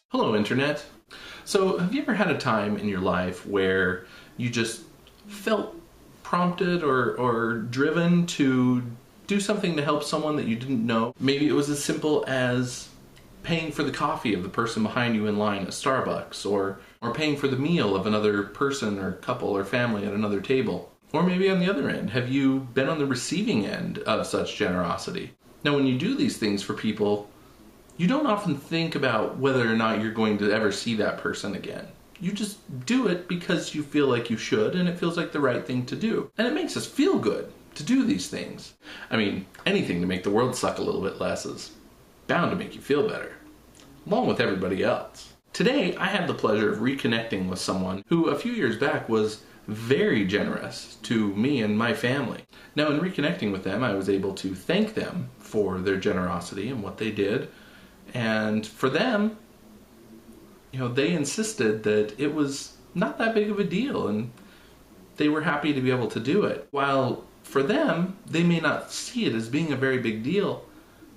Hello, Internet. So, have you ever had a time in your life where you just felt prompted or driven to do something to help someone that you didn't know? Maybe it was as simple as paying for the coffee of the person behind you in line at Starbucks, or paying for the meal of another person or couple or family at another table. Or maybe on the other end, have you been on the receiving end of such generosity? Now, when you do these things for people, you don't often think about whether or not you're going to ever see that person again. You just do it because you feel like you should, and it feels like the right thing to do. And it makes us feel good to do these things. I mean, anything to make the world suck a little bit less is bound to make you feel better, along with everybody else. Today, I had the pleasure of reconnecting with someone who a few years back was very generous to me and my family. Now, in reconnecting with them, I was able to thank them for their generosity and what they did. And for them, they insisted that it was not that big of a deal, and they were happy to be able to do it. While for them, they may not see it as being a very big deal,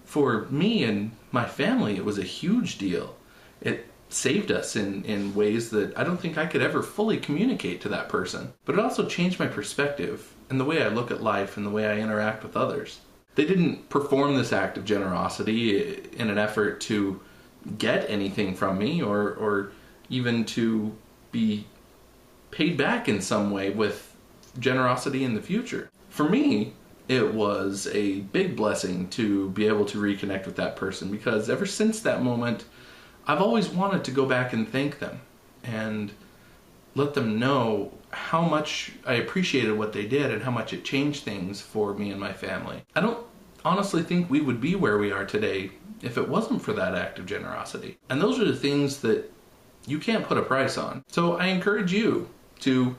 for me and my family, it was a huge deal. It saved us in ways that I don't think I could ever fully communicate to that person. But it also changed my perspective and the way I look at life and the way I interact with others. They didn't perform this act of generosity in an effort to get anything from me or even to be paid back in some way with generosity in the future. For me, it was a big blessing to be able to reconnect with that person, because ever since that moment, I've always wanted to go back and thank them and let them know how much I appreciated what they did and how much it changed things for me and my family. I don't honestly think we would be where we are today if it wasn't for that act of generosity. And those are the things that you can't put a price on. So I encourage you to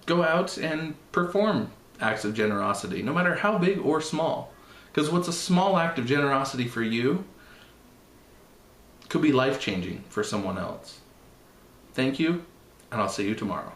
go out and perform acts of generosity, no matter how big or small. Because what's a small act of generosity for you could be life-changing for someone else. Thank you, and I'll see you tomorrow.